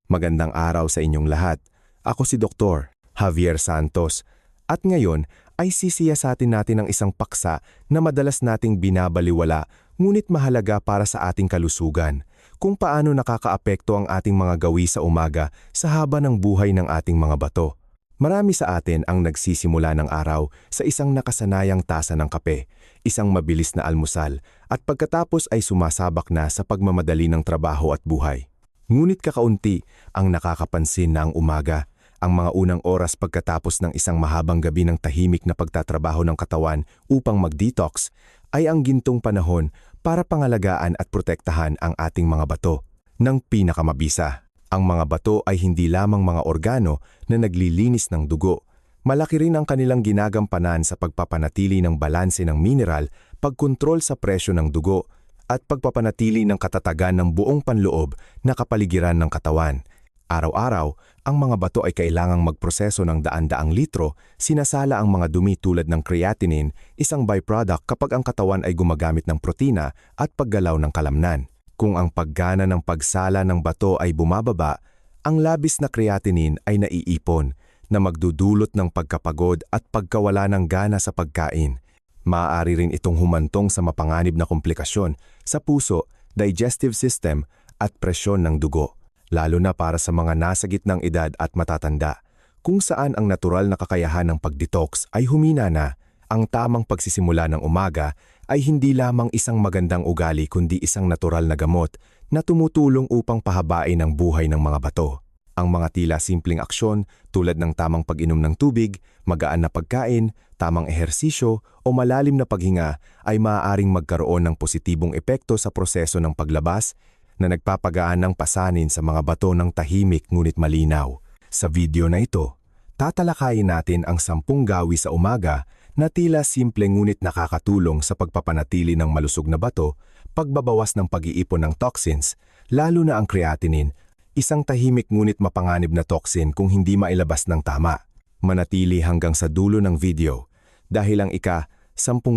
Magandang araw sa inyong lahat. Ako si Dr. Javier Santos at ngayon ay sisiyasatin natin ang isang paksa na madalas nating binabaliwala ngunit mahalaga para sa ating kalusugan. Kung paano nakakaapekto ang ating mga gawi sa umaga sa haba ng buhay ng ating mga bato. Marami sa atin ang nagsisimula ng araw sa isang nakasanayang tasa ng kape, isang mabilis na almusal at pagkatapos ay sumasabak na sa pagmamadali ng trabaho at buhay. Ngunit kakaunti ang nakakapansin na ang umaga, ang mga unang oras pagkatapos ng isang mahabang gabi ng tahimik na pagtatrabaho ng katawan upang mag-detox, ay ang gintong panahon para pangalagaan at protektahan ang ating mga bato ng pinakamabisa. Ang mga bato ay hindi lamang mga organo na naglilinis ng dugo. Malaki rin ang kanilang ginagampanan sa pagpapanatili ng balanse ng mineral, pagkontrol sa presyo ng dugo, at pagpapanatili ng katatagan ng buong panloob na kapaligiran ng katawan. Araw-araw, ang mga bato ay kailangang magproseso ng daan-daang litro, sinasala ang mga dumi tulad ng creatinine, isang byproduct kapag ang katawan ay gumagamit ng protina at paggalaw ng kalamnan. Kung ang paggana ng pagsala ng bato ay bumababa, ang labis na creatinine ay naiipon na magdudulot ng pagkapagod at pagkawala ng gana sa pagkain. Maaari rin itong humantong sa mapanganib na komplikasyon sa puso, digestive system at presyon ng dugo, lalo na para sa mga nasa gitnang edad at matatanda, kung saan ang natural na kakayahan ng pag-detox ay humina na. Ang tamang pagsisimula ng umaga ay hindi lamang isang magandang ugali kundi isang natural na gamot na tumutulong upang pahabain ang buhay ng mga bato. Ang mga tila simpleng aksyon tulad ng tamang pag-inom ng tubig, magaan na pagkain, tamang ehersisyo o malalim na paghinga ay maaaring magkaroon ng positibong epekto sa proseso ng paglabas na nagpapagaan ng pasanin sa mga bato ng tahimik ngunit malinaw. Sa video na ito, tatalakayin natin ang 10 gawi sa umaga na tila simple ngunit nakakatulong sa pagpapanatili ng malusog na bato, pagbabawas ng pag-iipon ng toxins, lalo na ang creatinine, isang tahimik ngunit mapanganib na toxin kung hindi mailabas ng tama. Manatili hanggang sa dulo ng video dahil ang 10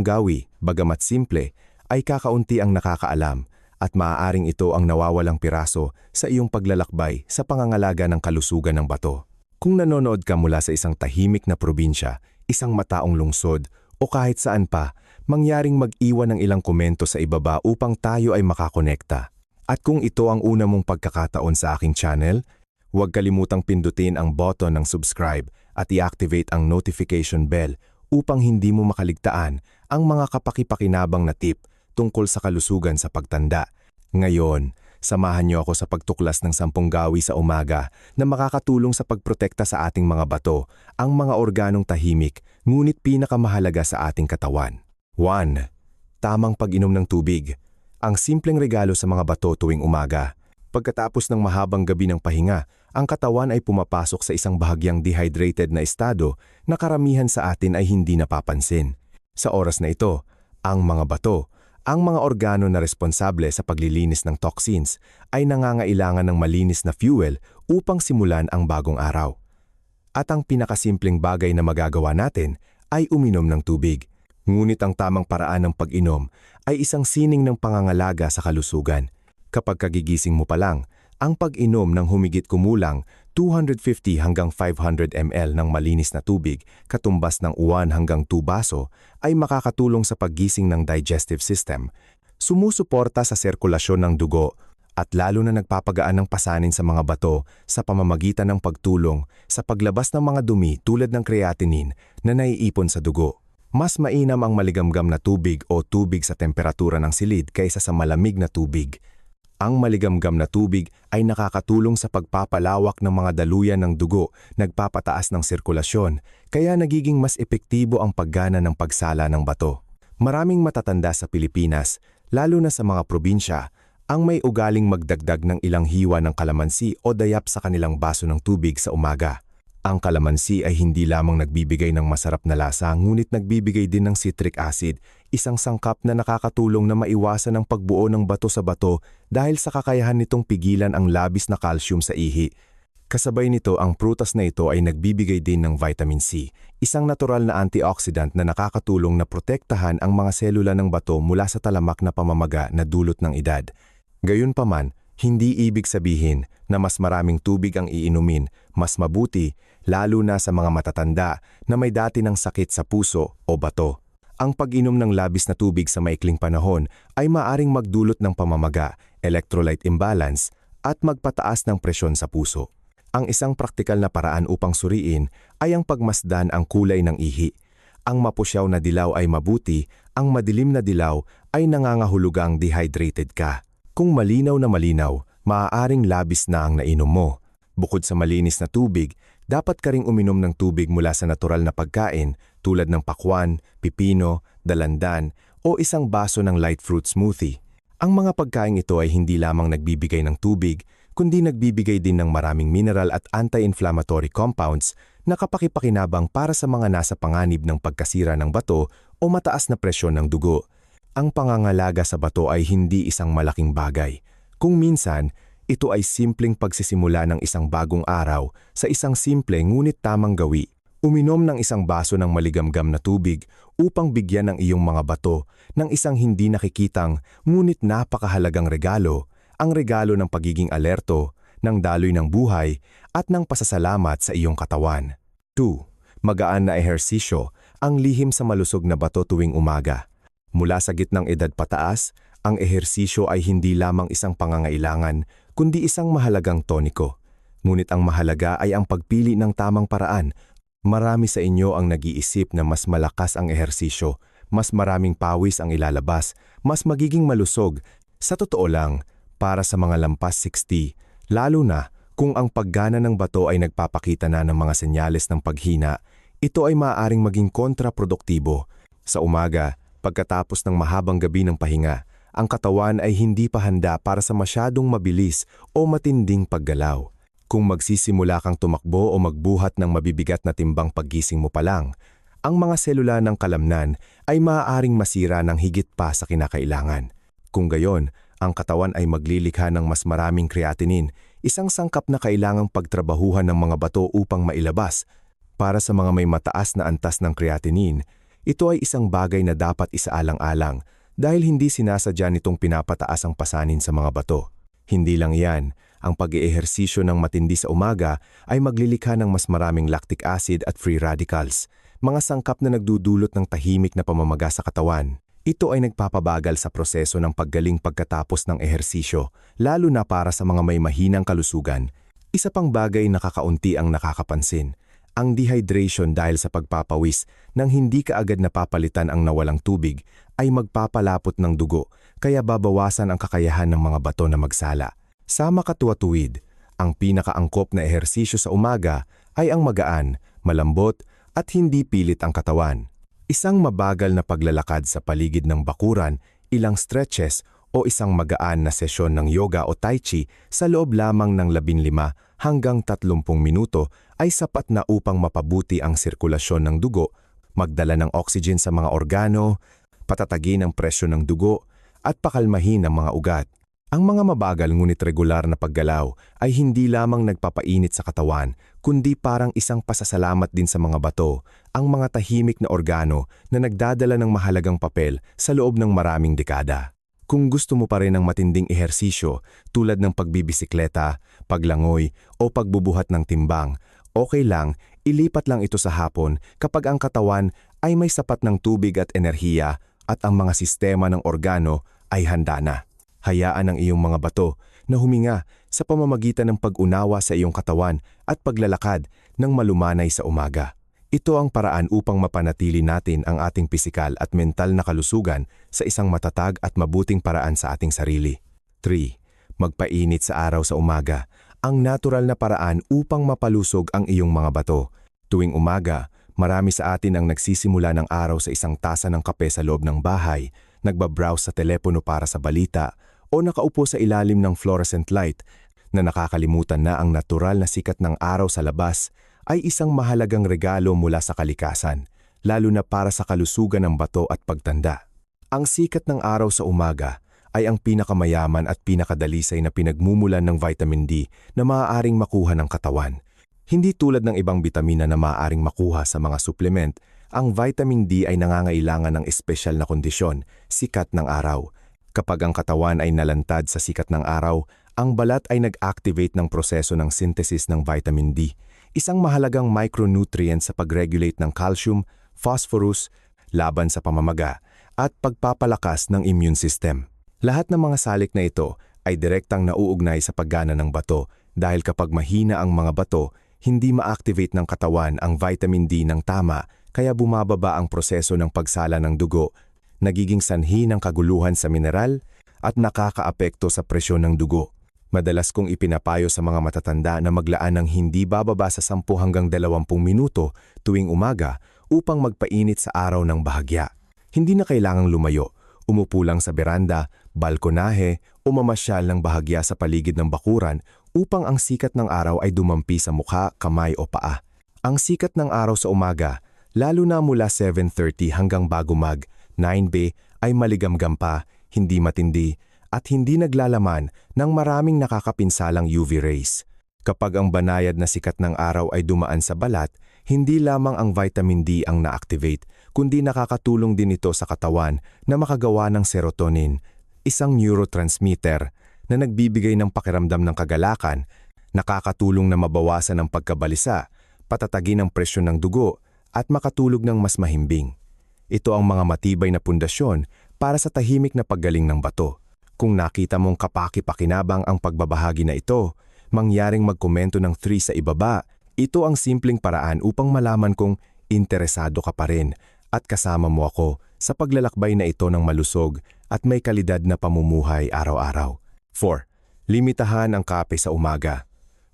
gawi, bagamat simple, ay kakaunti ang nakakaalam at maaaring ito ang nawawalang piraso sa iyong paglalakbay sa pangangalaga ng kalusugan ng bato. Kung nanonood ka mula sa isang tahimik na probinsya, isang mataong lungsod o kahit saan pa, mangyaring mag-iwan ng ilang komento sa ibaba upang tayo ay makakonekta. At kung ito ang una mong pagkakataon sa aking channel, huwag kalimutang pindutin ang button ng subscribe at i-activate ang notification bell upang hindi mo makaligtaan ang mga kapaki-pakinabang na tip tungkol sa kalusugan sa pagtanda. Ngayon, samahan niyo ako sa pagtuklas ng 10 gawi sa umaga na makakatulong sa pagprotekta sa ating mga bato, ang mga organong tahimik ngunit pinakamahalaga sa ating katawan. 1. Tamang pag-inom ng tubig. Ang simpleng regalo sa mga bato tuwing umaga. Pagkatapos ng mahabang gabi ng pahinga, ang katawan ay pumapasok sa isang bahagyang dehydrated na estado na karamihan sa atin ay hindi napapansin. Sa oras na ito, ang mga bato, ang mga organo na responsable sa paglilinis ng toxins, ay nangangailangan ng malinis na fuel upang simulan ang bagong araw. At ang pinakasimpleng bagay na magagawa natin ay uminom ng tubig. Ngunit ang tamang paraan ng pag-inom ay isang sining ng pangangalaga sa kalusugan. Kapag kagigising mo pa lang, ang pag-inom ng humigit kumulang 250 hanggang 500 ml ng malinis na tubig, katumbas ng 1 hanggang 2 baso, ay makakatulong sa paggising ng digestive system, sumusuporta sa sirkulasyon ng dugo, at lalo na nagpapagaan ng pasanin sa mga bato sa pamamagitan ng pagtulong sa paglabas ng mga dumi tulad ng creatinine na naiipon sa dugo. Mas mainam ang maligamgam na tubig o tubig sa temperatura ng silid kaysa sa malamig na tubig. Ang maligamgam na tubig ay nakakatulong sa pagpapalawak ng mga daluyan ng dugo, nagpapataas ng sirkulasyon, kaya nagiging mas epektibo ang paggana ng pagsala ng bato. Maraming matatanda sa Pilipinas, lalo na sa mga probinsya, ang may ugaling magdagdag ng ilang hiwa ng kalamansi o dayap sa kanilang baso ng tubig sa umaga. Ang kalamansi ay hindi lamang nagbibigay ng masarap na lasa ngunit nagbibigay din ng citric acid, isang sangkap na nakakatulong na maiwasan ang pagbuo ng bato sa bato dahil sa kakayahan nitong pigilan ang labis na calcium sa ihi. Kasabay nito, ang prutas na ito ay nagbibigay din ng vitamin C, isang natural na antioxidant na nakakatulong na protektahan ang mga selula ng bato mula sa talamak na pamamaga na dulot ng edad. Gayunpaman, Hindi ibig sabihin na mas maraming tubig ang iinumin, mas mabuti, lalo na sa mga matatanda na may dati ng sakit sa puso o bato. Ang pag-inom ng labis na tubig sa maikling panahon ay maaring magdulot ng pamamaga, electrolyte imbalance, at magpataas ng presyon sa puso. Ang isang praktikal na paraan upang suriin ay ang pagmasdan ang kulay ng ihi. Ang mapusyaw na dilaw ay mabuti, ang madilim na dilaw ay nangangahulugang dehydrated ka. Kung malinaw na malinaw, maaaring labis na ang nainom mo. Bukod sa malinis na tubig, dapat ka ring uminom ng tubig mula sa natural na pagkain tulad ng pakwan, pipino, dalandan o isang baso ng light fruit smoothie. Ang mga pagkain ito ay hindi lamang nagbibigay ng tubig, kundi nagbibigay din ng maraming mineral at anti-inflammatory compounds na kapakipakinabang para sa mga nasa panganib ng pagkasira ng bato o mataas na presyon ng dugo. Ang pangangalaga sa bato ay hindi isang malaking bagay. Kung minsan, ito ay simpleng pagsisimula ng isang bagong araw sa isang simple ngunit tamang gawi. Uminom ng isang baso ng maligamgam na tubig upang bigyan ng iyong mga bato ng isang hindi nakikitang ngunit napakahalagang regalo, ang regalo ng pagiging alerto, ng daloy ng buhay at ng pasasalamat sa iyong katawan. 2. Magaan na ehersisyo, ang lihim sa malusog na bato tuwing umaga. Mula sa gitnang edad pataas, ang ehersisyo ay hindi lamang isang pangangailangan, kundi isang mahalagang toniko. Ngunit ang mahalaga ay ang pagpili ng tamang paraan. Marami sa inyo ang nag-iisip na mas malakas ang ehersisyo, mas maraming pawis ang ilalabas, mas magiging malusog. Sa totoo lang, para sa mga lampas 60, lalo na kung ang paggana ng bato ay nagpapakita na ng mga senyales ng paghina, ito ay maaaring maging kontraproduktibo. Sa umaga, pagkatapos ng mahabang gabi ng pahinga, ang katawan ay hindi pa handa para sa masyadong mabilis o matinding paggalaw. Kung magsisimula kang tumakbo o magbuhat ng mabibigat na timbang paggising mo pa lang, ang mga selula ng kalamnan ay maaaring masira ng higit pa sa kinakailangan. Kung gayon, ang katawan ay maglilikha ng mas maraming creatinine, isang sangkap na kailangang pagtrabahuhan ng mga bato upang mailabas. Para sa mga may mataas na antas ng creatinine, ito ay isang bagay na dapat isaalang-alang dahil hindi sinasadya nitong pinapataas ang pasanin sa mga bato. Hindi lang yan, ang pag-eehersisyo ng matindi sa umaga ay maglilikha ng mas maraming lactic acid at free radicals, mga sangkap na nagdudulot ng tahimik na pamamaga sa katawan. Ito ay nagpapabagal sa proseso ng paggaling pagkatapos ng ehersisyo, lalo na para sa mga may mahinang kalusugan. Isa pang bagay na kakaunti ang nakakapansin, ang dehydration dahil sa pagpapawis nang hindi kaagad napapalitan ang nawalang tubig ay magpapalapot ng dugo, kaya babawasan ang kakayahan ng mga bato na magsala. Sa makatuwatuwid, ang pinakaangkop na ehersisyo sa umaga ay ang magaan, malambot at hindi pilit ang katawan. Isang mabagal na paglalakad sa paligid ng bakuran, ilang stretches o isang magaan na sesyon ng yoga o tai chi sa loob lamang ng 15 hanggang 30 minuto ay sapat na upang mapabuti ang sirkulasyon ng dugo, magdala ng oxygen sa mga organo, patatagin ang presyon ng dugo at pakalmahin ang mga ugat. Ang mga mabagal ngunit regular na paggalaw ay hindi lamang nagpapainit sa katawan, kundi parang isang pasasalamat din sa mga bato, ang mga tahimik na organo na nagdadala ng mahalagang papel sa loob ng maraming dekada. Kung gusto mo pa rin ng matinding ehersisyo tulad ng pagbibisikleta, paglangoy o pagbubuhat ng timbang, okay lang, ilipat lang ito sa hapon kapag ang katawan ay may sapat ng tubig at enerhiya at ang mga sistema ng organo ay handa na. Hayaan ang iyong mga bato na huminga sa pamamagitan ng pag-unawa sa iyong katawan at paglalakad ng malumanay sa umaga. Ito ang paraan upang mapanatili natin ang ating pisikal at mental na kalusugan sa isang matatag at mabuting paraan sa ating sarili. 3. Magpainit sa araw sa umaga, ang natural na paraan upang mapalusog ang iyong mga bato. Tuwing umaga, marami sa atin ang nagsisimula ng araw sa isang tasa ng kape sa loob ng bahay, nagbabrowse sa telepono para sa balita, o nakaupo sa ilalim ng fluorescent light na nakakalimutan na ang natural na sikat ng araw sa labas ay isang mahalagang regalo mula sa kalikasan, lalo na para sa kalusugan ng bato at pagtanda. Ang sikat ng araw sa umaga ay ang pinakamayaman at pinakadalisay na pinagmumulan ng vitamin D na maaaring makuha ng katawan. Hindi tulad ng ibang bitamina na maaaring makuha sa mga supplement, ang vitamin D ay nangangailangan ng espesyal na kondisyon, sikat ng araw. Kapag ang katawan ay nalantad sa sikat ng araw, Ang balat ay nag-activate ng proseso ng synthesis ng vitamin D, isang mahalagang micronutrient sa pag-regulate ng calcium, phosphorus, laban sa pamamaga, at pagpapalakas ng immune system. Lahat ng mga salik na ito ay direktang nauugnay sa paggana ng bato dahil kapag mahina ang mga bato, hindi ma-activate ng katawan ang vitamin D ng tama kaya bumababa ang proseso ng pagsala ng dugo, nagiging sanhi ng kaguluhan sa mineral at nakakaapekto sa presyon ng dugo. Madalas kong ipinapayo sa mga matatanda na maglaan ng hindi bababa sa 10 hanggang 20 minuto tuwing umaga upang magpainit sa araw ng bahagya. Hindi na kailangang lumayo, umupo lang sa beranda, balkonahe o mamasyal ng bahagya sa paligid ng bakuran upang ang sikat ng araw ay dumampi sa mukha, kamay o paa. Ang sikat ng araw sa umaga, lalo na mula 7:30 hanggang bago mag 9 ay maligamgam pa, hindi matindi, at hindi naglalaman ng maraming nakakapinsalang UV rays. Kapag ang banayad na sikat ng araw ay dumaan sa balat, hindi lamang ang vitamin D ang na-activate, kundi nakakatulong din ito sa katawan na makagawa ng serotonin, isang neurotransmitter na nagbibigay ng pakiramdam ng kagalakan, nakakatulong na mabawasan ang pagkabalisa, patatagin ang presyon ng dugo, at makatulog ng mas mahimbing. Ito ang mga matibay na pundasyon para sa tahimik na paggaling ng bato. Kung nakita mong kapaki-pakinabang ang pagbabahagi na ito, mangyaring magkomento ng 3 sa ibaba. Ito ang simpleng paraan upang malaman kung interesado ka pa rin at kasama mo ako sa paglalakbay na ito ng malusog at may kalidad na pamumuhay araw-araw. 4. Limitahan ang kape sa umaga.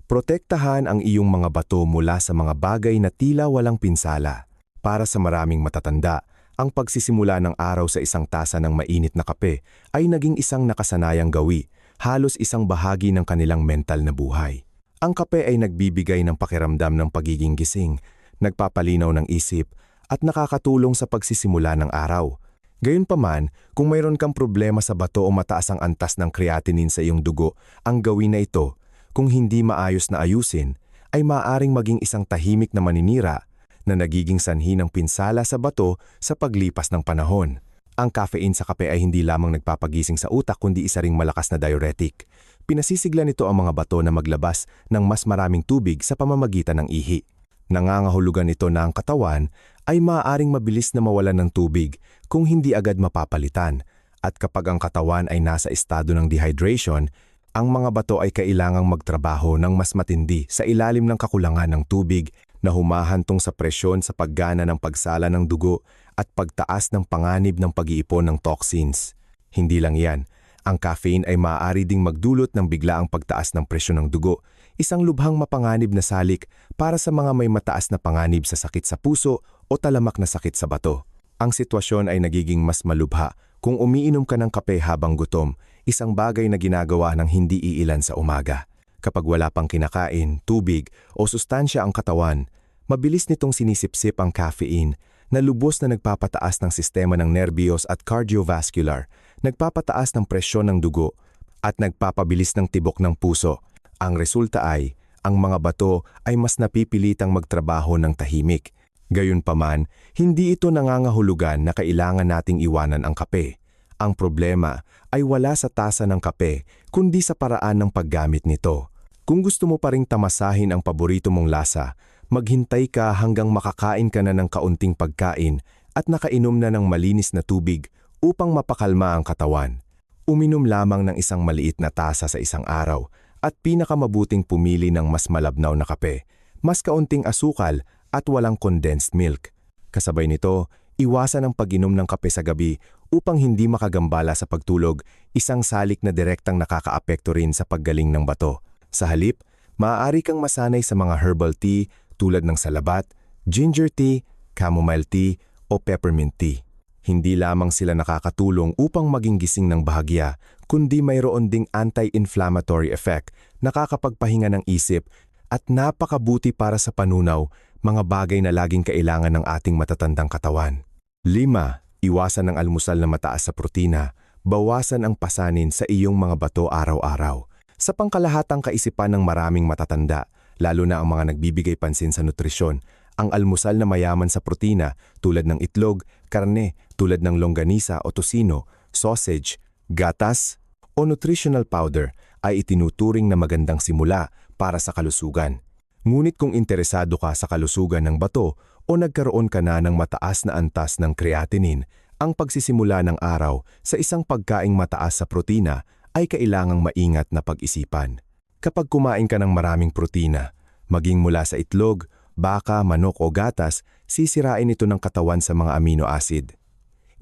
Protektahan ang iyong mga bato mula sa mga bagay na tila walang pinsala. Para sa maraming matatanda, ang pagsisimula ng araw sa isang tasa ng mainit na kape ay naging isang nakasanayang gawi, halos isang bahagi ng kanilang mental na buhay. Ang kape ay nagbibigay ng pakiramdam ng pagiging gising, nagpapalinaw ng isip, at nakakatulong sa pagsisimula ng araw. Gayunpaman, kung mayroon kang problema sa bato o mataas ang antas ng creatinine sa iyong dugo, ang gawin na ito, kung hindi maayos na ayusin, ay maaaring maging isang tahimik na maninira na nagiging sanhi ng pinsala sa bato sa paglipas ng panahon. Ang caffeine sa kape ay hindi lamang nagpapagising sa utak kundi isa ring malakas na diuretic. Pinasisigla nito ang mga bato na maglabas ng mas maraming tubig sa pamamagitan ng ihi. Nangangahulugan ito na ang katawan ay maaaring mabilis na mawalan ng tubig kung hindi agad mapapalitan. At kapag ang katawan ay nasa estado ng dehydration, ang mga bato ay kailangang magtrabaho ng mas matindi sa ilalim ng kakulangan ng tubig na humahantong sa presyon sa paggana ng pagsala ng dugo at pagtaas ng panganib ng pag-iipon ng toxins. Hindi lang yan, ang caffeine ay maaari ding magdulot ng biglaang pagtaas ng presyon ng dugo, isang lubhang mapanganib na salik para sa mga may mataas na panganib sa sakit sa puso o talamak na sakit sa bato. Ang sitwasyon ay nagiging mas malubha kung umiinom ka ng kape habang gutom, isang bagay na ginagawa ng hindi iilan sa umaga. Kapag wala pang kinakain, tubig o sustansya ang katawan, mabilis nitong sinisipsip ang caffeine na lubos na nagpapataas ng sistema ng nerbiyos at cardiovascular, nagpapataas ng presyon ng dugo at nagpapabilis ng tibok ng puso. Ang resulta ay, ang mga bato ay mas napipilitang magtrabaho ng tahimik. Gayunpaman, hindi ito nangangahulugan na kailangan nating iwanan ang kape. Ang problema ay wala sa tasa ng kape, kundi sa paraan ng paggamit nito. Kung gusto mo pa ring tamasahin ang paborito mong lasa, maghintay ka hanggang makakain ka na ng kaunting pagkain at nakainom na ng malinis na tubig upang mapakalma ang katawan. Uminom lamang ng isang maliit na tasa sa isang araw at pinakamabuting pumili ng mas malabnaw na kape, mas kaunting asukal at walang condensed milk. Kasabay nito, iwasan ang pag-inom ng kape sa gabi upang hindi makagambala sa pagtulog, isang salik na direktang nakakaapekto rin sa paggaling ng bato. Sa halip, maaari kang masanay sa mga herbal tea tulad ng salabat, ginger tea, chamomile tea o peppermint tea. Hindi lamang sila nakakatulong upang maging gising ng bahagya, kundi mayroon ding anti-inflammatory effect, nakakapagpahinga ng isip at napakabuti para sa panunaw, mga bagay na laging kailangan ng ating matatandang katawan. 5. Iwasan ang almusal na mataas sa protina, bawasan ang pasanin sa iyong mga bato araw-araw. Sa pangkalahatang kaisipan ng maraming matatanda, lalo na ang mga nagbibigay pansin sa nutrisyon, ang almusal na mayaman sa protina tulad ng itlog, karne, tulad ng longganisa o tocino, sausage, gatas o nutritional powder ay itinuturing na magandang simula para sa kalusugan. Ngunit kung interesado ka sa kalusugan ng bato o nagkaroon ka na ng mataas na antas ng creatinine, ang pagsisimula ng araw sa isang pagkaing mataas sa protina ay kailangang maingat na pag-isipan. Kapag kumain ka ng maraming protina, maging mula sa itlog, baka, manok o gatas, sisirain ito ng katawan sa mga amino acid.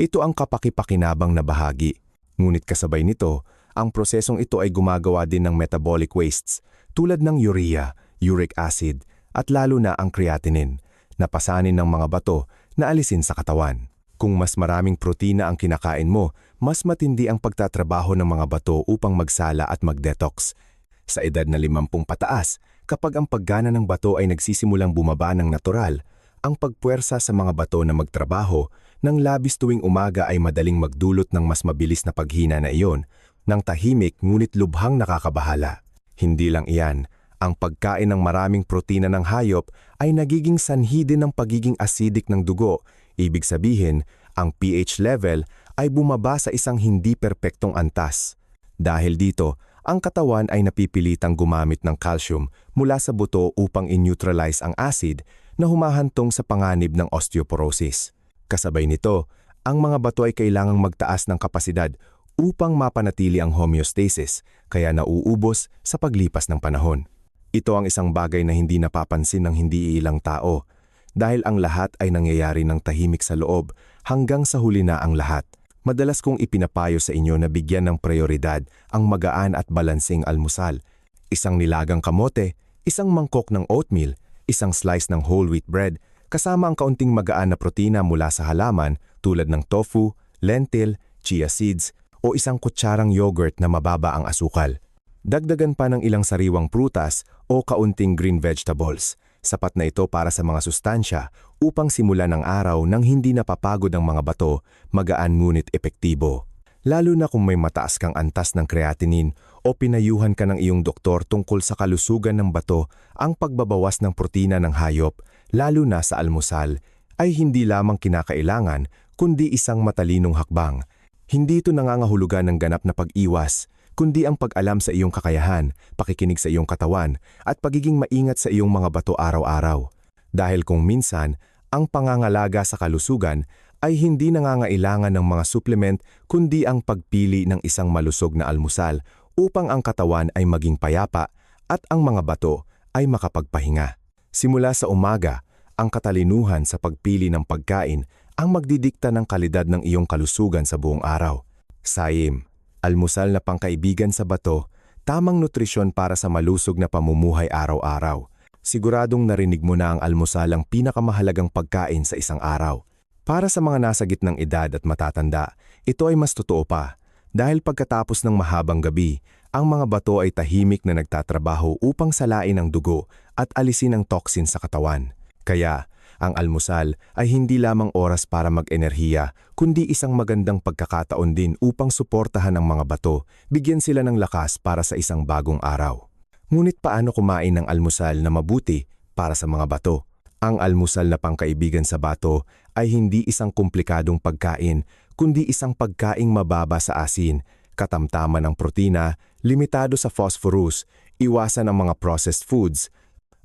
Ito ang kapaki-pakinabang na bahagi. Ngunit kasabay nito, ang prosesong ito ay gumagawa din ng metabolic wastes tulad ng urea, uric acid at lalo na ang creatinine na pasanin ng mga bato na alisin sa katawan. Kung mas maraming protina ang kinakain mo, mas matindi ang pagtatrabaho ng mga bato upang magsala at mag-detox. Sa edad na 50 pataas, kapag ang paggana ng bato ay nagsisimulang bumaba ng natural, ang pagpuwersa sa mga bato na magtrabaho ng labis tuwing umaga ay madaling magdulot ng mas mabilis na paghina na iyon, ng tahimik ngunit lubhang nakakabahala. Hindi lang iyan, ang pagkain ng maraming protina ng hayop ay nagiging sanhi din ng pagiging acidic ng dugo. Ibig sabihin, ang pH level ay bumaba sa isang hindi perpektong antas. Dahil dito, ang katawan ay napipilitang gumamit ng calcium mula sa buto upang in-neutralize ang acid na humahantong sa panganib ng osteoporosis. Kasabay nito, ang mga bato ay kailangang magtaas ng kapasidad upang mapanatili ang homeostasis, kaya nauubos sa paglipas ng panahon. Ito ang isang bagay na hindi napapansin ng hindi ilang tao, dahil ang lahat ay nangyayari ng tahimik sa loob hanggang sa huli na ang lahat. Madalas kong ipinapayo sa inyo na bigyan ng prioridad ang magaan at balanseng almusal. Isang nilagang kamote, isang mangkok ng oatmeal, isang slice ng whole wheat bread, kasama ang kaunting magaan na protina mula sa halaman tulad ng tofu, lentil, chia seeds, o isang kutsarang yogurt na mababa ang asukal. Dagdagan pa ng ilang sariwang prutas o kaunting green vegetables. Sapat na ito para sa mga sustansya upang simulan ang araw nang hindi napapagod ang mga bato, magaan ngunit epektibo. Lalo na kung may mataas kang antas ng creatinine o pinayuhan ka ng iyong doktor tungkol sa kalusugan ng bato, ang pagbabawas ng protina ng hayop, lalo na sa almusal, ay hindi lamang kinakailangan kundi isang matalinong hakbang. Hindi ito nangangahulugan ng ganap na pag-iwas, kundi ang pag-alam sa iyong kakayahan, pakikinig sa iyong katawan, at pagiging maingat sa iyong mga bato araw-araw. Dahil kung minsan, ang pangangalaga sa kalusugan ay hindi nangangailangan ng mga supplement kundi ang pagpili ng isang malusog na almusal upang ang katawan ay maging payapa at ang mga bato ay makapagpahinga. Simula sa umaga, ang katalinuhan sa pagpili ng pagkain ang magdidikta ng kalidad ng iyong kalusugan sa buong araw. Saim, almusal na pangkaibigan sa bato, tamang nutrisyon para sa malusog na pamumuhay araw-araw. Siguradong narinig mo na ang almusal ang pinakamahalagang pagkain sa isang araw. Para sa mga nasa gitnang edad at matatanda, ito ay mas totoo pa. Dahil pagkatapos ng mahabang gabi, ang mga bato ay tahimik na nagtatrabaho upang salain ang dugo at alisin ang toxin sa katawan. Kaya, ang almusal ay hindi lamang oras para mag-enerhiya, kundi isang magandang pagkakataon din upang suportahan ang mga bato, bigyan sila ng lakas para sa isang bagong araw. Ngunit paano kumain ng almusal na mabuti para sa mga bato? Ang almusal na pangkaibigan sa bato ay hindi isang komplikadong pagkain, kundi isang pagkaing mababa sa asin, katamtaman ng protina, limitado sa phosphorus, iwasan ang mga processed foods,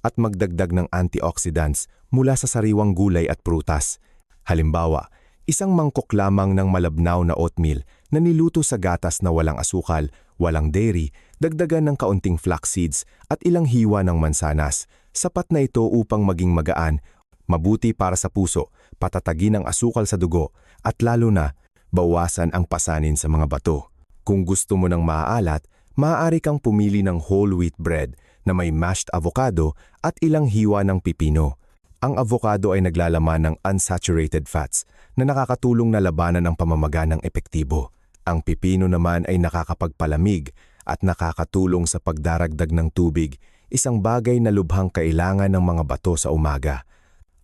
at magdagdag ng antioxidants mula sa sariwang gulay at prutas. Halimbawa, isang mangkok lamang ng malabnaw na oatmeal na niluto sa gatas na walang asukal, walang dairy, dagdagan ng kaunting flax seeds at ilang hiwa ng mansanas. Sapat na ito upang maging magaan, mabuti para sa puso, patatagin ang asukal sa dugo, at lalo na, bawasan ang pasanin sa mga bato. Kung gusto mo ng maaalat, maaari kang pumili ng whole wheat bread na may mashed avocado at ilang hiwa ng pipino. Ang avocado ay naglalaman ng unsaturated fats na nakakatulong na labanan ang pamamaga ng epektibo. Ang pipino naman ay nakakapagpalamig at nakakatulong sa pagdaragdag ng tubig, isang bagay na lubhang kailangan ng mga bato sa umaga.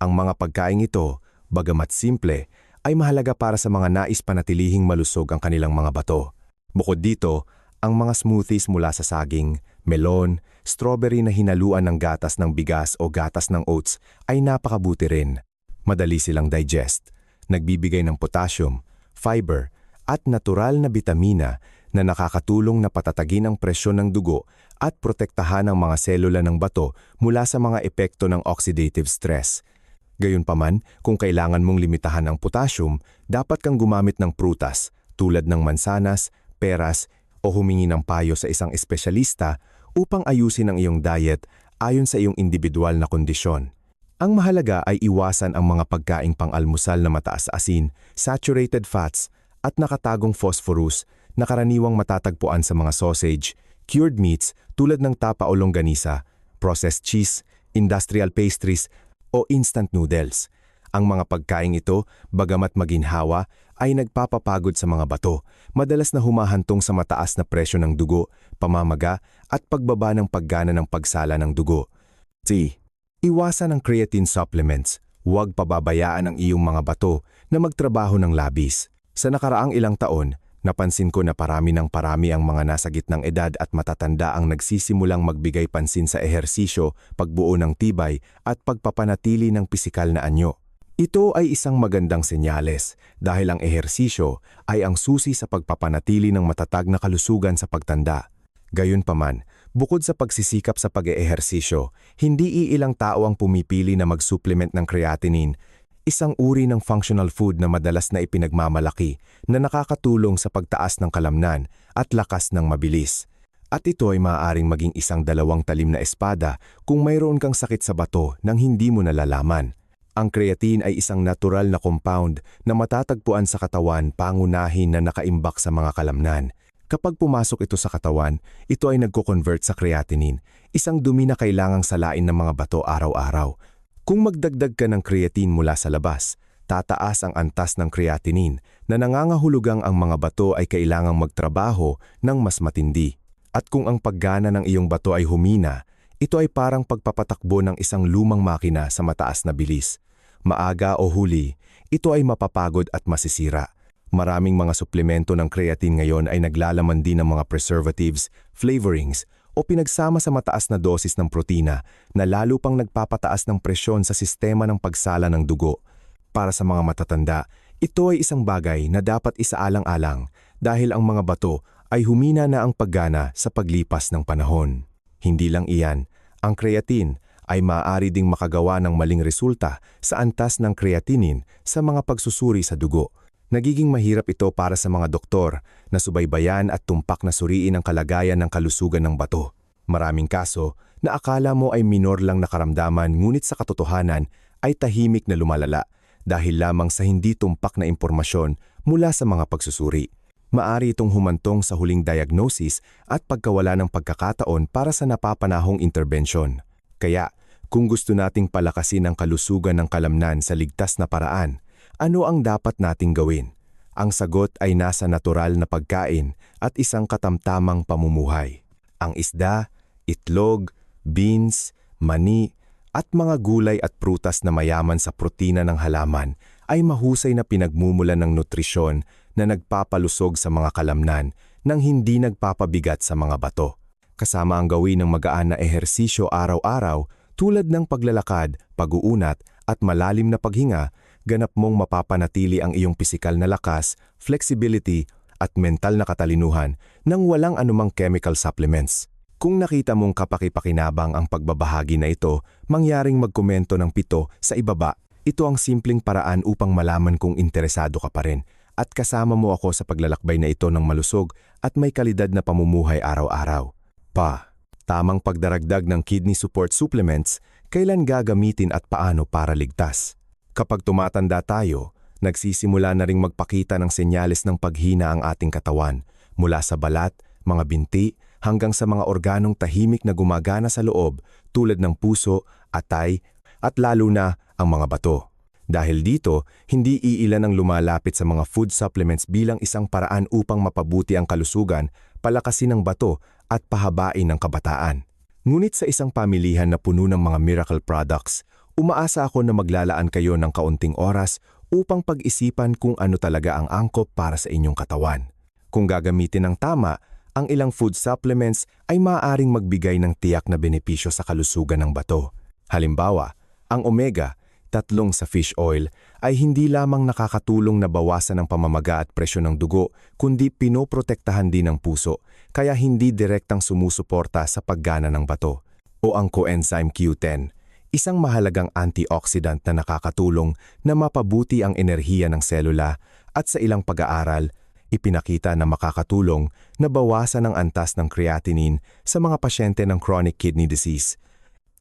Ang mga pagkain ito, bagamat simple, ay mahalaga para sa mga nais panatilihing malusog ang kanilang mga bato. Bukod dito, ang mga smoothies mula sa saging, melon, strawberry na hinaluan ng gatas ng bigas o gatas ng oats ay napakabuti rin. Madali silang digest, nagbibigay ng potassium, fiber, at natural na bitamina na nakakatulong na patatagin ang presyon ng dugo at protektahan ang mga selula ng bato mula sa mga epekto ng oxidative stress. Gayunpaman, kung kailangan mong limitahan ang potassium, dapat kang gumamit ng prutas tulad ng mansanas, peras o humingi ng payo sa isang espesyalista upang ayusin ang iyong diet ayon sa iyong individual na kondisyon. Ang mahalaga ay iwasan ang mga pagkaing pang-almusal na mataas sa asin, saturated fats at nakatagong phosphorus na karaniwang matatagpuan sa mga sausage, cured meats tulad ng tapa o longganisa, processed cheese, industrial pastries o instant noodles. Ang mga pagkaing ito, bagamat maginhawa, ay nagpapapagod sa mga bato, madalas na humahantong sa mataas na presyo ng dugo, pamamaga at pagbaba ng paggana ng pagsala ng dugo. C. Iwasan ang creatine supplements. Huwag pababayaan ang iyong mga bato na magtrabaho ng labis. Sa nakaraang ilang taon, napansin ko na parami ang mga nasa gitnang edad at matatanda ang nagsisimulang magbigay pansin sa ehersisyo, pagbuo ng tibay at pagpapanatili ng pisikal na anyo. Ito ay isang magandang senyales dahil ang ehersisyo ay ang susi sa pagpapanatili ng matatag na kalusugan sa pagtanda. Gayunpaman, bukod sa pagsisikap sa pag-eehersisyo, hindi iilang tao ang pumipili na mag-supplement ng creatinine, isang uri ng functional food na madalas na ipinagmamalaki na nakakatulong sa pagtaas ng kalamnan at lakas ng mabilis. At ito ay maaaring maging isang dalawang talim na espada kung mayroon kang sakit sa bato nang hindi mo nalalaman. Ang creatine ay isang natural na compound na matatagpuan sa katawan pangunahin na nakaimbak sa mga kalamnan. Kapag pumasok ito sa katawan, ito ay nagko-convert sa creatinine, isang dumi na kailangang salain ng mga bato araw-araw. Kung magdagdag ka ng creatine mula sa labas, tataas ang antas ng creatinine na nangangahulugang ang mga bato ay kailangang magtrabaho ng mas matindi. At kung ang paggana ng iyong bato ay humina, ito ay parang pagpapatakbo ng isang lumang makina sa mataas na bilis. Maaga o huli, ito ay mapapagod at masisira. Maraming mga suplemento ng creatine ngayon ay naglalaman din ng mga preservatives, flavorings, o pinagsama sa mataas na dosis ng protina na lalo pang nagpapataas ng presyon sa sistema ng pagsala ng dugo. Para sa mga matatanda, ito ay isang bagay na dapat isaalang-alang dahil ang mga bato ay humina na ang paggana sa paglipas ng panahon. Hindi lang iyan, ang creatine ay maaari ding makagawa ng maling resulta sa antas ng creatinine sa mga pagsusuri sa dugo. Nagiging mahirap ito para sa mga doktor na subaybayan at tumpak na suriin ang kalagayan ng kalusugan ng bato. Maraming kaso na akala mo ay minor lang na karamdaman ngunit sa katotohanan ay tahimik na lumalala dahil lamang sa hindi tumpak na impormasyon mula sa mga pagsusuri. Maari itong humantong sa huling diagnosis at pagkawala ng pagkakataon para sa napapanahong interbensyon. Kaya, kung gusto nating palakasin ang kalusugan ng kalamnan sa ligtas na paraan, ano ang dapat nating gawin? Ang sagot ay nasa natural na pagkain at isang katamtamang pamumuhay. Ang isda, itlog, beans, mani, at mga gulay at prutas na mayaman sa protina ng halaman ay mahusay na pinagmumulan ng nutrisyon na nagpapalusog sa mga kalamnan nang hindi nagpapabigat sa mga bato. Kasama ang gawin ng magaan na ehersisyo araw-araw tulad ng paglalakad, pag-uunat at malalim na paghinga, ganap mong mapapanatili ang iyong pisikal na lakas, flexibility at mental na katalinuhan nang walang anumang chemical supplements. Kung nakita mong kapaki-pakinabang ang pagbabahagi na ito, mangyaring magkomento ng 7 sa ibaba. Ito ang simpleng paraan upang malaman kung interesado ka pa rin at kasama mo ako sa paglalakbay na ito ng malusog at may kalidad na pamumuhay araw-araw. Tamang pagdaragdag ng kidney support supplements, kailan gagamitin at paano para ligtas. Kapag tumatanda tayo, nagsisimula na ring magpakita ng senyales ng paghina ang ating katawan, mula sa balat, mga binti, hanggang sa mga organong tahimik na gumagana sa loob tulad ng puso, atay, at lalo na ang mga bato. Dahil dito, hindi iilan ang lumalapit sa mga food supplements bilang isang paraan upang mapabuti ang kalusugan, palakasin ang bato at pahabain ang kabataan. Ngunit sa isang pamilihan na puno ng mga miracle products, umaasa ako na maglalaan kayo ng kaunting oras upang pag-isipan kung ano talaga ang angkop para sa inyong katawan. Kung gagamitin ng tama, ang ilang food supplements ay maaaring magbigay ng tiyak na benepisyo sa kalusugan ng bato. Halimbawa, ang omega, 3 sa fish oil, ay hindi lamang nakakatulong na bawasan ang pamamaga at presyo ng dugo, kundi pinoprotektahan din ang puso, kaya hindi direktang sumusuporta sa paggana ng bato. O ang coenzyme Q10, isang mahalagang antioxidant na nakakatulong na mapabuti ang enerhiya ng selula, at sa ilang pag-aaral, ipinakita na makakatulong na bawasan ang antas ng creatinine sa mga pasyente ng chronic kidney disease.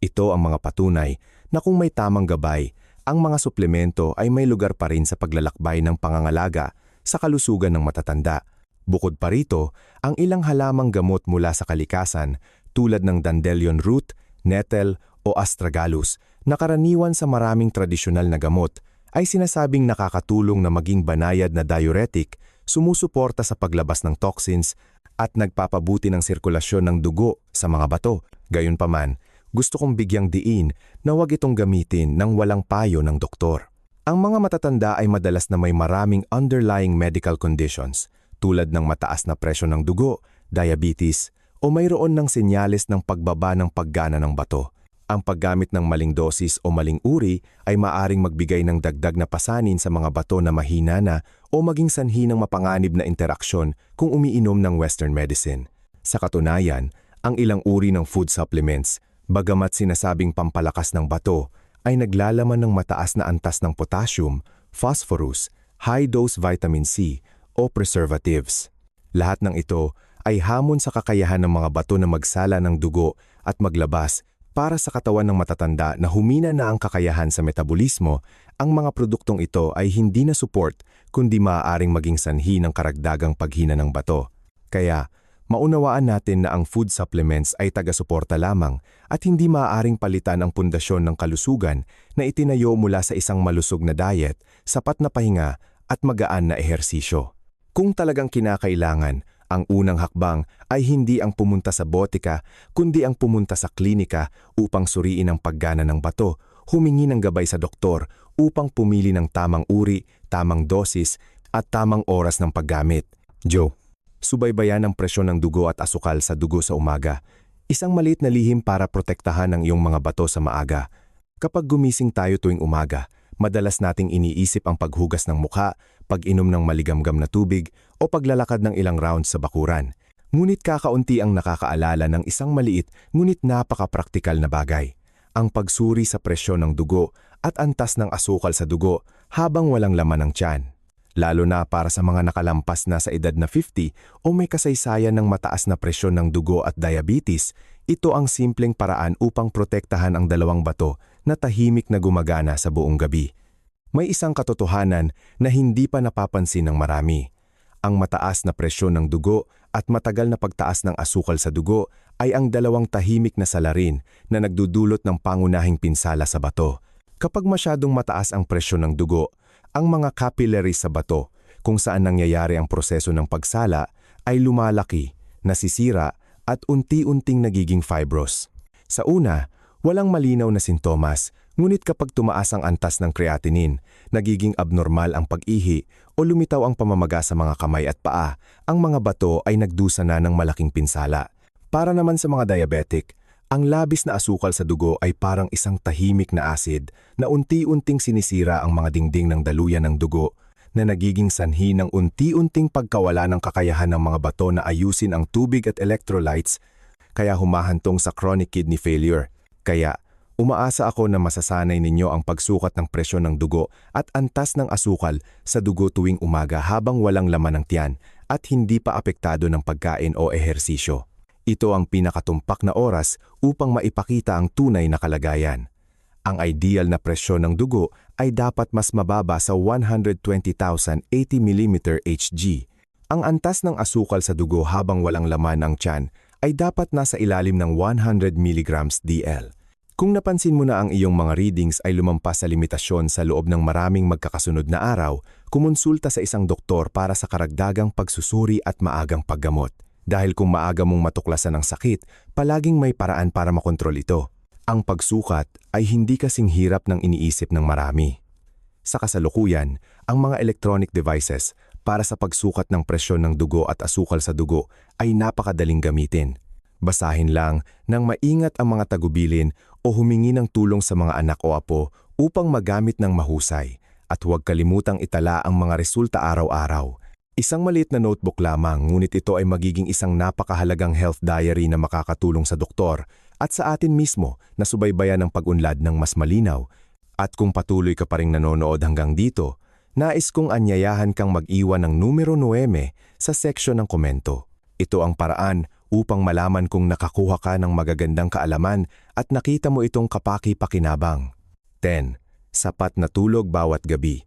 Ito ang mga patunay na kung may tamang gabay, ang mga suplemento ay may lugar pa rin sa paglalakbay ng pangangalaga sa kalusugan ng matatanda. Bukod pa rito, ang ilang halamang gamot mula sa kalikasan tulad ng dandelion root, nettle o astragalus na karaniwan sa maraming tradisyonal na gamot ay sinasabing nakakatulong na maging banayad na diuretic, sumusuporta sa paglabas ng toxins at nagpapabuti ng sirkulasyon ng dugo sa mga bato. Gayunpaman, gusto kong bigyang diin na huwag itong gamitin ng walang payo ng doktor. Ang mga matatanda ay madalas na may maraming underlying medical conditions tulad ng mataas na presyo ng dugo, diabetes, o mayroon ng senyales ng pagbaba ng paggana ng bato. Ang paggamit ng maling dosis o maling uri ay maaring magbigay ng dagdag na pasanin sa mga bato na mahina na o maging sanhi ng mapanganib na interaksyon kung umiinom ng Western medicine. Sa katunayan, ang ilang uri ng food supplements, bagamat sinasabing pampalakas ng bato, ay naglalaman ng mataas na antas ng potassium, phosphorus, high-dose vitamin C o preservatives. Lahat ng ito ay hamon sa kakayahan ng mga bato na magsala ng dugo at maglabas para sa katawan ng matatanda na humina na ang kakayahan sa metabolismo. Ang mga produktong ito ay hindi na support kundi maaaring maging sanhi ng karagdagang paghina ng bato. Kaya, maunawaan natin na ang food supplements ay taga-suporta lamang at hindi maaaring palitan ang pundasyon ng kalusugan na itinayo mula sa isang malusog na diet, sapat na pahinga at magaan na ehersisyo. Kung talagang kinakailangan, ang unang hakbang ay hindi ang pumunta sa botika kundi ang pumunta sa klinika upang suriin ang paggana ng bato, humingi ng gabay sa doktor upang pumili ng tamang uri, tamang dosis at tamang oras ng paggamit. Joe. Subaybayan ang presyon ng dugo at asukal sa dugo sa umaga. Isang maliit na lihim para protektahan ang iyong mga bato sa maaga. Kapag gumising tayo tuwing umaga, madalas nating iniisip ang paghugas ng mukha, pag-inom ng maligamgam na tubig, o paglalakad ng ilang rounds sa bakuran. Ngunit kakaunti ang nakakaalala ng isang maliit ngunit napaka-praktikal na bagay. Ang pagsuri sa presyon ng dugo at antas ng asukal sa dugo habang walang laman ng tiyan. Lalo na para sa mga nakalampas na sa edad na 50 o may kasaysayan ng mataas na presyon ng dugo at diabetes, ito ang simpleng paraan upang protektahan ang dalawang bato na tahimik na gumagana sa buong gabi. May isang katotohanan na hindi pa napapansin ng marami. Ang mataas na presyon ng dugo at matagal na pagtaas ng asukal sa dugo ay ang dalawang tahimik na salarin na nagdudulot ng pangunahing pinsala sa bato. Kapag masyadong mataas ang presyon ng dugo, ang mga capillaries sa bato, kung saan nangyayari ang proseso ng pagsala, ay lumalaki, nasisira, at unti-unting nagiging fibrous. Sa una, walang malinaw na sintomas, ngunit kapag tumaas ang antas ng creatinine, nagiging abnormal ang pag-ihi o lumitaw ang pamamaga sa mga kamay at paa, ang mga bato ay nagdusa na ng malaking pinsala. Para naman sa mga diabetic, ang labis na asukal sa dugo ay parang isang tahimik na acid na unti-unting sinisira ang mga dingding ng daluyan ng dugo na nagiging sanhi ng unti-unting pagkawala ng kakayahan ng mga bato na ayusin ang tubig at electrolytes, kaya humahantong sa chronic kidney failure. Kaya, umaasa ako na masasanay ninyo ang pagsukat ng presyon ng dugo at antas ng asukal sa dugo tuwing umaga habang walang laman ng tiyan at hindi pa apektado ng pagkain o ehersisyo. Ito ang pinakatumpak na oras upang maipakita ang tunay na kalagayan. Ang ideal na presyon ng dugo ay dapat mas mababa sa 120,080 mm Hg. Ang antas ng asukal sa dugo habang walang laman ng tiyan ay dapat nasa ilalim ng 100 mg DL. Kung napansin mo na ang iyong mga readings ay lumampas sa limitasyon sa loob ng maraming magkakasunod na araw, kumonsulta sa isang doktor para sa karagdagang pagsusuri at maagang paggamot. Dahil kung maaga mong matuklasan ang sakit, palaging may paraan para makontrol ito. Ang pagsukat ay hindi kasing hirap ng iniisip ng marami. Sa kasalukuyan, ang mga electronic devices para sa pagsukat ng presyon ng dugo at asukal sa dugo ay napakadaling gamitin. Basahin lang ng maingat ang mga tagubilin o humingi ng tulong sa mga anak o apo upang magamit ng mahusay at huwag kalimutang itala ang mga resulta araw-araw. Isang maliit na notebook lamang, ngunit ito ay magiging isang napakahalagang health diary na makakatulong sa doktor at sa atin mismo na subaybayan ang pag-unlad ng mas malinaw. At kung patuloy ka pa ring nanonood hanggang dito, nais kong anyayahan kang mag-iwan ng numero 9 sa seksyon ng komento. Ito ang paraan upang malaman kung nakakuha ka ng magagandang kaalaman at nakita mo itong kapaki-pakinabang. 10. Sapat na tulog bawat gabi.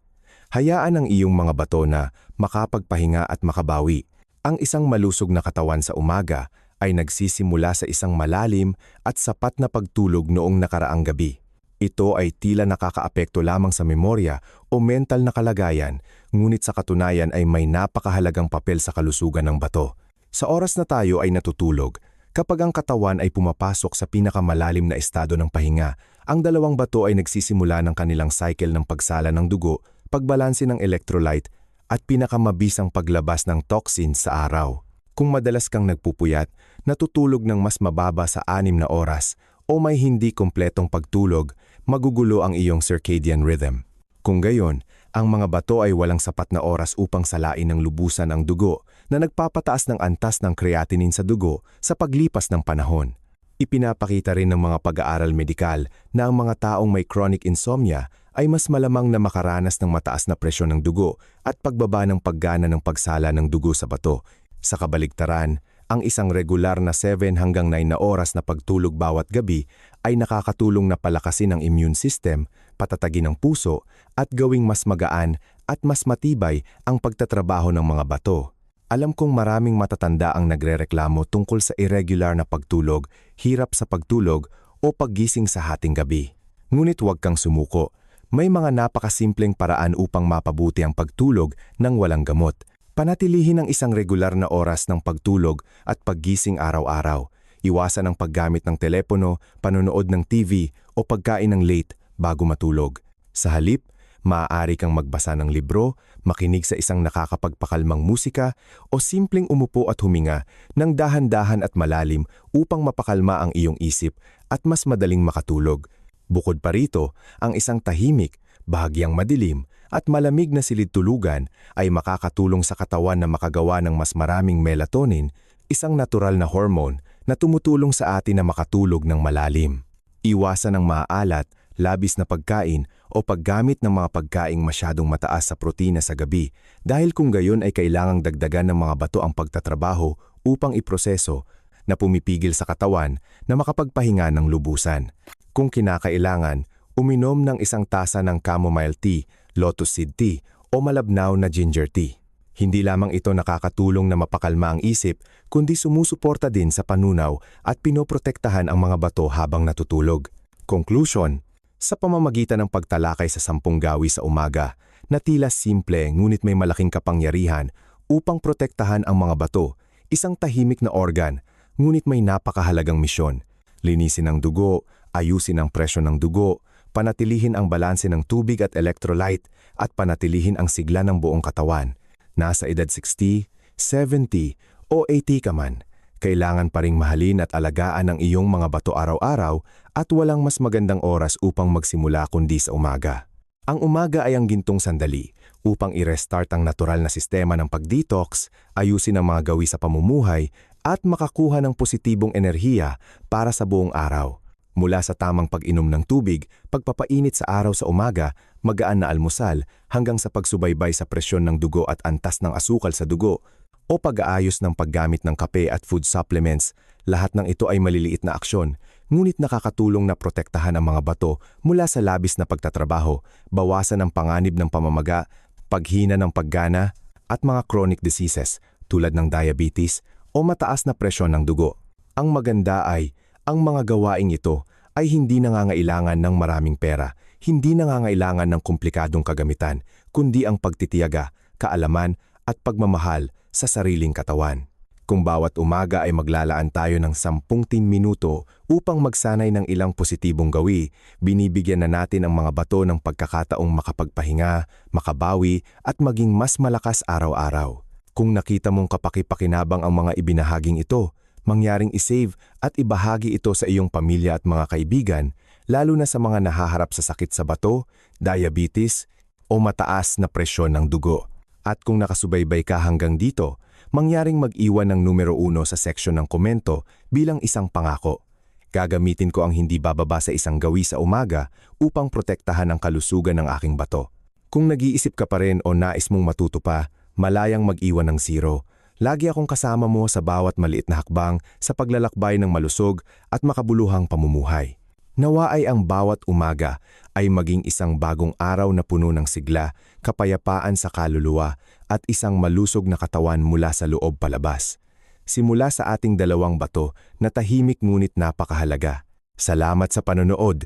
Hayaan ang iyong mga bato na makapagpahinga at makabawi. Ang isang malusog na katawan sa umaga ay nagsisimula sa isang malalim at sapat na pagtulog noong nakaraang gabi. Ito ay tila nakakaapekto lamang sa memorya o mental na kalagayan, ngunit sa katunayan ay may napakahalagang papel sa kalusugan ng bato. Sa oras na tayo ay natutulog, kapag ang katawan ay pumapasok sa pinakamalalim na estado ng pahinga, ang dalawang bato ay nagsisimula ng kanilang cycle ng pagsala ng dugo, pagbalanse ng electrolyte, at pinakamabisang paglabas ng toxin sa araw. Kung madalas kang nagpupuyat, natutulog ng mas mababa sa 6 na oras, o may hindi kompletong pagtulog, magugulo ang iyong circadian rhythm. Kung gayon, ang mga bato ay walang sapat na oras upang salain ng lubusan ang dugo na nagpapataas ng antas ng creatinine sa dugo sa paglipas ng panahon. Ipinapakita rin ng mga pag-aaral medikal na ang mga taong may chronic insomnia ay mas malamang na makaranas ng mataas na presyon ng dugo at pagbaba ng paggana ng pagsala ng dugo sa bato. Sa kabaligtaran, ang isang regular na 7 hanggang 9 na oras na pagtulog bawat gabi ay nakakatulong na palakasin ang immune system, patatagin ang puso, at gawing mas magaan at mas matibay ang pagtatrabaho ng mga bato. Alam kong maraming matatanda ang nagrereklamo tungkol sa irregular na pagtulog, hirap sa pagtulog, o paggising sa hating gabi. Ngunit huwag kang sumuko. May mga napakasimpleng paraan upang mapabuti ang pagtulog nang walang gamot. Panatilihin ang isang regular na oras ng pagtulog at paggising araw-araw. Iwasan ang paggamit ng telepono, panonood ng TV o pagkain ng late bago matulog. Sa halip, maaari kang magbasa ng libro, makinig sa isang nakakapagpakalmang musika o simpleng umupo at huminga ng dahan-dahan at malalim upang mapakalma ang iyong isip at mas madaling makatulog. Bukod pa rito, ang isang tahimik, bahagyang madilim at malamig na silid-tulugan ay makakatulong sa katawan na makagawa ng mas maraming melatonin, isang natural na hormone na tumutulong sa atin na makatulog ng malalim. Iwasan ang maaalat, labis na pagkain o paggamit ng mga pagkaing masyadong mataas sa protina sa gabi dahil kung gayon ay kailangang dagdagan ng mga bato ang pagtatrabaho upang iproseso na pumipigil sa katawan na makapagpahinga ng lubusan. Kung kinakailangan, uminom ng isang tasa ng chamomile tea, lotus seed tea o malabnaw na ginger tea. Hindi lamang ito nakakatulong na mapakalma ang isip, kundi sumusuporta din sa panunaw at pinoprotektahan ang mga bato habang natutulog. Conclusion: sa pamamagitan ng pagtalakay sa 10 gawi sa umaga, na tila simple ngunit may malaking kapangyarihan upang protektahan ang mga bato, isang tahimik na organ, ngunit may napakahalagang misyon. Linisin ang dugo, ayusin ang presyon ng dugo, panatilihin ang balanse ng tubig at electrolyte, at panatilihin ang sigla ng buong katawan. Nasa edad 60, 70 o 80 ka man, kailangan pa ring mahalin at alagaan ang iyong mga bato araw-araw at walang mas magandang oras upang magsimula kundi sa umaga. Ang umaga ay ang gintong sandali upang i-restart ang natural na sistema ng pag-detox, ayusin ang mga gawi sa pamumuhay, at makakuha ng positibong enerhiya para sa buong araw. Mula sa tamang pag-inom ng tubig, pagpapainit sa araw sa umaga, magaan na almusal, hanggang sa pagsubaybay sa presyon ng dugo at antas ng asukal sa dugo, o pag-aayos ng paggamit ng kape at food supplements, lahat ng ito ay maliliit na aksyon, ngunit nakakatulong na protektahan ang mga bato mula sa labis na pagtatrabaho, bawasan ang panganib ng pamamaga, paghina ng paggana, at mga chronic diseases tulad ng diabetes o mataas na presyon ng dugo. Ang maganda ay, ang mga gawaing ito ay hindi nangangailangan ng maraming pera, hindi nangangailangan ng komplikadong kagamitan, kundi ang pagtitiyaga, kaalaman at pagmamahal sa sariling katawan. Kung bawat umaga ay maglalaan tayo ng 10 minuto upang magsanay ng ilang positibong gawi, binibigyan na natin ang mga bato ng pagkakataong makapagpahinga, makabawi at maging mas malakas araw-araw. Kung nakita mong kapaki-pakinabang ang mga ibinahaging ito, mangyaring isave at ibahagi ito sa iyong pamilya at mga kaibigan, lalo na sa mga nahaharap sa sakit sa bato, diabetes, o mataas na presyon ng dugo. At kung nakasubaybay ka hanggang dito, mangyaring mag-iwan ng numero 1 sa seksyon ng komento bilang isang pangako. Gagamitin ko ang hindi bababa sa isang gawi sa umaga upang protektahan ang kalusugan ng aking bato. Kung nag-iisip ka pa rin o nais mong matuto pa, malayang mag-iwan ng 0. Lagi akong kasama mo sa bawat maliit na hakbang sa paglalakbay ng malusog at makabuluhang pamumuhay. Nawa ay ang bawat umaga ay maging isang bagong araw na puno ng sigla, kapayapaan sa kaluluwa at isang malusog na katawan mula sa loob palabas. Simula sa ating dalawang bato na tahimik ngunit napakahalaga. Salamat sa panonood.